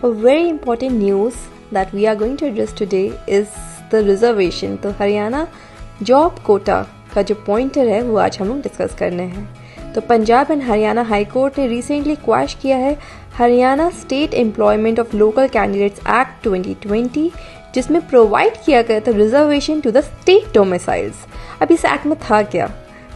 A very important news that we are going to address today is the reservation. तो Haryana job Kota का जो pointer है वो आज हम लोग डिस्कस करने हैं। तो Punjab and Haryana high court ने रिसेंटली क्वैश किया है Haryana state employment of local candidates act 2020, जिसमें प्रोवाइड किया गया था reservation to the state domiciles. अब इस एक्ट में था क्या,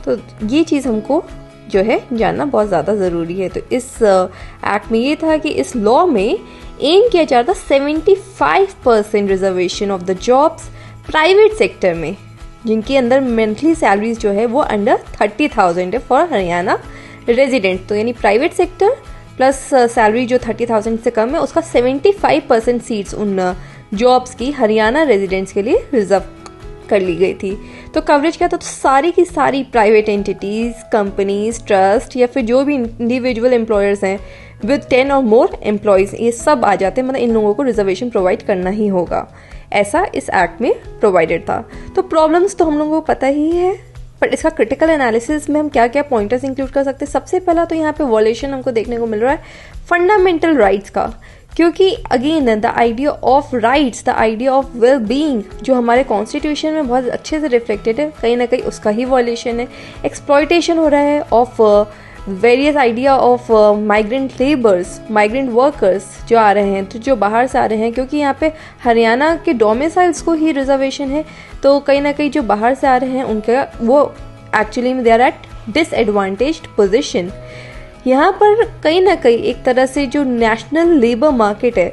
तो ये चीज़ हमको जो है जानना बहुत ज़्यादा ज़रूरी है। तो इस एक्ट में ये था कि इस लॉ में एम किया जा रहा था 75% reservation of the jobs private sector में, जिनके अंदर मंथली सैलरीज जो है वो अंडर 30,000 है फॉर हरियाणा रेजिडेंट। तो यानी प्राइवेट सेक्टर प्लस सैलरी जो 30,000 से कम है उसका 75% सीट्स उन जॉब्स की हरियाणा रेजिडेंट्स के लिए रिजर्व कर ली गई थी। तो कवरेज क्या था, तो सारी की सारी प्राइवेट एंटिटीज, कंपनीज, ट्रस्ट या फिर जो भी इंडिविजुअल एम्प्लॉयर्स हैं विद 10 और मोर एम्प्लॉयज, ये सब आ जाते हैं। मतलब इन लोगों को रिजर्वेशन प्रोवाइड करना ही होगा, ऐसा इस एक्ट में प्रोवाइडेड था। तो प्रॉब्लम्स तो हम लोगों को पता ही है, पर इसका क्रिटिकल एनालिसिस में हम क्या क्या पॉइंटर्स इंक्लूड कर सकते हैं। सबसे पहला तो यहाँ पे वॉलेशन हमको देखने को मिल रहा है फंडामेंटल राइट्स का, क्योंकि again the idea of rights, the idea of well being जो हमारे कॉन्स्टिट्यूशन में बहुत अच्छे से रिफ्लेक्टेड है, कहीं ना कहीं उसका ही वॉलेशन है। एक्सप्लॉयटेशन हो रहा है of various idea of migrant labours, migrant workers जो आ रहे हैं, तो जो बाहर से आ रहे हैं, क्योंकि यहाँ पे हरियाणा के डोमिसाइल्स को ही रिजर्वेशन है, तो कहीं ना कहीं जो बाहर से आ रहे हैं उनका वो एक्चुअली में they are at disadvantaged position. यहाँ पर कहीं ना कहीं एक तरह से जो नेशनल लेबर मार्केट है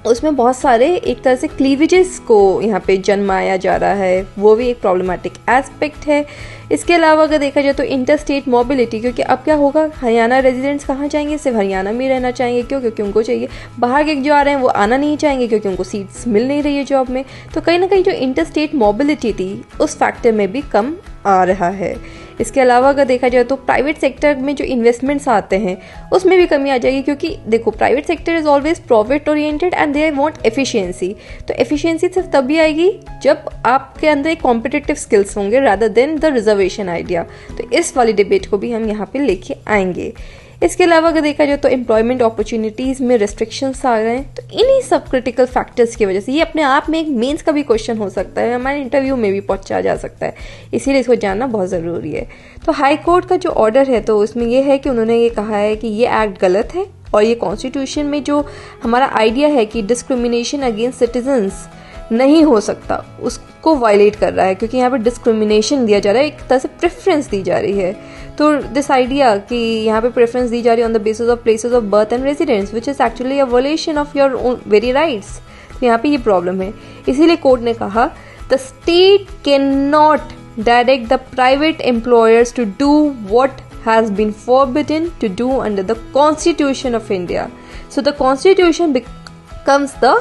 उसमें बहुत सारे एक तरह से क्लीवेजेस को यहाँ पे जन्माया जा रहा है, वो भी एक प्रॉब्लमेटिक एस्पेक्ट है। इसके अलावा अगर देखा जाए तो इंटर स्टेट मोबिलिटी, क्योंकि अब क्या होगा, हरियाणा रेजिडेंट्स कहाँ जाएंगे, सिर्फ हरियाणा में रहना चाहेंगे, क्यों, क्योंकि उनको चाहिए। बाहर के जो आ रहे हैं वो आना नहीं चाहेंगे क्योंकि उनको सीट्स मिल नहीं रही है जॉब में। तो कहीं ना कहीं जो इंटर स्टेट मोबिलिटी थी उस फैक्टर में भी कम आ रहा है। इसके अलावा अगर देखा जाए तो प्राइवेट सेक्टर में जो इन्वेस्टमेंट्स आते हैं उसमें भी कमी आ जाएगी, क्योंकि देखो private sector is always profit oriented and they want efficiency. तो एफिशिएंसी सिर्फ तभी आएगी जब आपके अंदर एक कॉम्पिटिटिव स्किल्स होंगे rather than the reservation idea. तो इस वाली डिबेट को भी हम यहाँ पे लेके आएंगे। इसके अलावा अगर देखा जाए तो एम्प्लॉयमेंट अपॉर्चुनिटीज़ में रिस्ट्रिक्शंस आ रहे हैं, तो इन्हीं सब क्रिटिकल फैक्टर्स की वजह से ये अपने आप में एक मेंस का भी क्वेश्चन हो सकता है, हमारे इंटरव्यू में भी पूछा जा सकता है, इसीलिए इसको जानना बहुत ज़रूरी है। तो हाई कोर्ट का जो ऑर्डर है तो उसमें ये है कि उन्होंने ये कहा है कि ये एक्ट गलत है और ये कॉन्स्टिट्यूशन में जो हमारा आइडिया है कि डिस्क्रिमिनेशन अगेंस्ट सिटीजन्स नहीं हो सकता उसको वायलेट कर रहा है, क्योंकि यहाँ पे डिस्क्रिमिनेशन दिया जा रहा है, एक तरह से प्रेफरेंस दी जा रही है। तो दिस आइडिया कि यहाँ पे प्रेफरेंस दी जा रही है on the basis of places of birth and residence which is actually a वॉलेशन of your very rights. तो यहाँ पे ये प्रॉब्लम है, इसीलिए कोर्ट ने कहा the state can not direct the private employers to do what has been forbidden to do under the Constitution of India. So the Constitution becomes the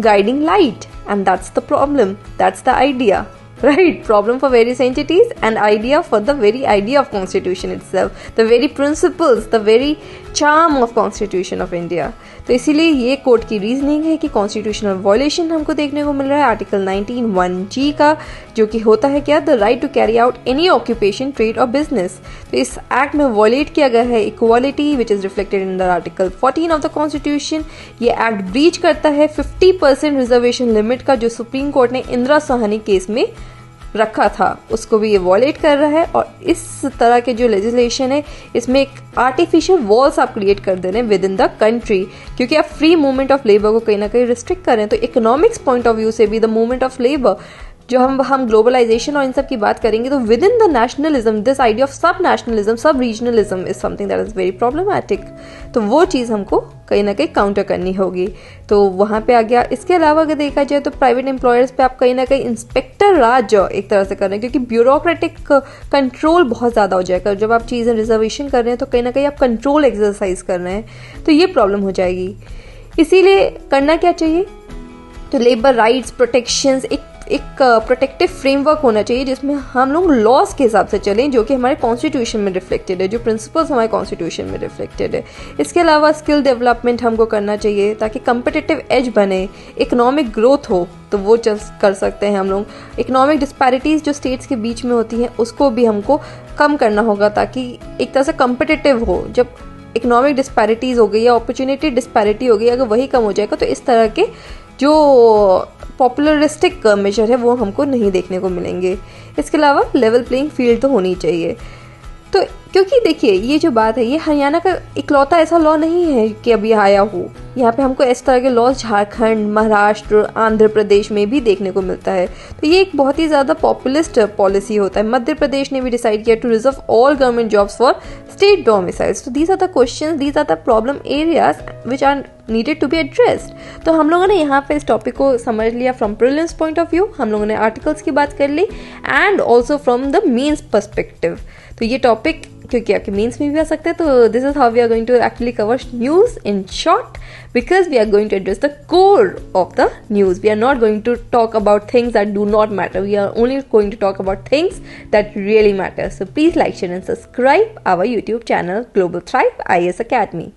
guiding light, and that's the problem. That's the idea, right? Problem for various entities and idea for the very idea of Constitution itself, the very principles, the very charm of Constitution of India. तो इसीलिए ये court की reasoning है कि constitutional violation हमको देखने को मिल रहा है आर्टिकल 19(1)(g) का, जो कि होता है क्या, the right to carry out any occupation, trade और बिजनेस। तो इस एक्ट में वायलेट किया गया है equality which is reflected in the article 14 of the constitution. ये एक्ट ब्रीच करता है 50% रिजर्वेशन लिमिट का, जो सुप्रीम कोर्ट ने इंदिरा साहनी केस में रखा था, उसको भी ये वॉलेट कर रहा है। और इस तरह के जो लेजिस्लेशन है इसमें एक आर्टिफिशियल वॉल्स आप क्रिएट कर दे रहे हैं विद इन द कंट्री, क्योंकि आप फ्री मूवमेंट ऑफ लेबर को कहीं ना कहीं रिस्ट्रिक्ट कर रहे हैं। तो इकोनॉमिक्स पॉइंट ऑफ व्यू से भी द मूवमेंट ऑफ लेबर, जो हम ग्लोबलाइजेशन और इन सब की बात करेंगे, तो with in the nationalism this idea of सब नेशनलिज्म, सब regionalism is something that is very problematic. तो वो चीज़ हमको कहीं ना कहीं काउंटर करनी होगी, तो वहाँ पे आ गया। इसके अलावा अगर देखा जाए तो प्राइवेट एम्प्लॉयर्स पे आप कहीं ना कहीं इंस्पेक्टर राज एक तरह से कर रहे हैं, क्योंकि ब्यूरोक्रेटिक कंट्रोल बहुत ज़्यादा हो जाएगा। जब आप चीज़ें रिजर्वेशन कर रहे हैं तो कहीं ना कहीं आप कंट्रोल एक्सरसाइज कर रहे हैं, तो ये प्रॉब्लम हो जाएगी। इसीलिए करना क्या चाहिए, तो लेबर राइट्स प्रोटेक्शंस, एक प्रोटेक्टिव फ्रेमवर्क होना चाहिए जिसमें हम लोग लॉस के हिसाब से चलें, जो कि हमारे कॉन्स्टिट्यूशन में रिफ्लेक्टेड है, जो प्रिंसिपल्स हमारे कॉन्स्टिट्यूशन में रिफ्लेक्टेड है। इसके अलावा स्किल डेवलपमेंट हमको करना चाहिए ताकि कंपिटिटिव एज बने, इकोनॉमिक ग्रोथ हो, तो वो कर सकते हैं हम लोग। इकोनॉमिक डिस्पैरिटीज़ जो स्टेट्स के बीच में होती हैं उसको भी हमको कम करना होगा ताकि एक तरह से कंपिटिटिव हो। जब इकोनॉमिक डिस्पैरिटीज़ हो गई या अपॉर्चुनिटी डिस्पैरिटी हो गई, अगर वही कम हो जाएगा तो इस तरह के जो पॉपुलरिस्टिक मेजर है वो हमको नहीं देखने को मिलेंगे। इसके अलावा लेवल प्लेइंग फील्ड तो होनी चाहिए। तो क्योंकि देखिए ये जो बात है, ये हरियाणा का इकलौता ऐसा लॉ नहीं है कि अभी आया हो। यहाँ पे हमको इस तरह के लॉज झारखंड, महाराष्ट्र, आंध्र प्रदेश में भी देखने को मिलता है। तो ये एक बहुत ही ज़्यादा पॉपुलिस्ट पॉलिसी होता है। मध्य प्रदेश ने भी डिसाइड किया to reserve all government jobs for state domiciles. तो these are the questions, these are the problem areas which are needed to be addressed. तो हम लोगों ने यहाँ पे इस टॉपिक को समझ लिया from prelims point of view, हम लोगों ने आर्टिकल्स की बात कर ली and also from the mains perspective. तो ये टॉपिक क्योंकि आपके मेंस में भी आ सकते हैं, तो this is how we are going to actually cover news in short, because we are going to address the core of the news. We are not going to talk about things that do not matter, we are only going to talk about things that really matter. So please like, share and subscribe our YouTube channel global thrive IAS Academy.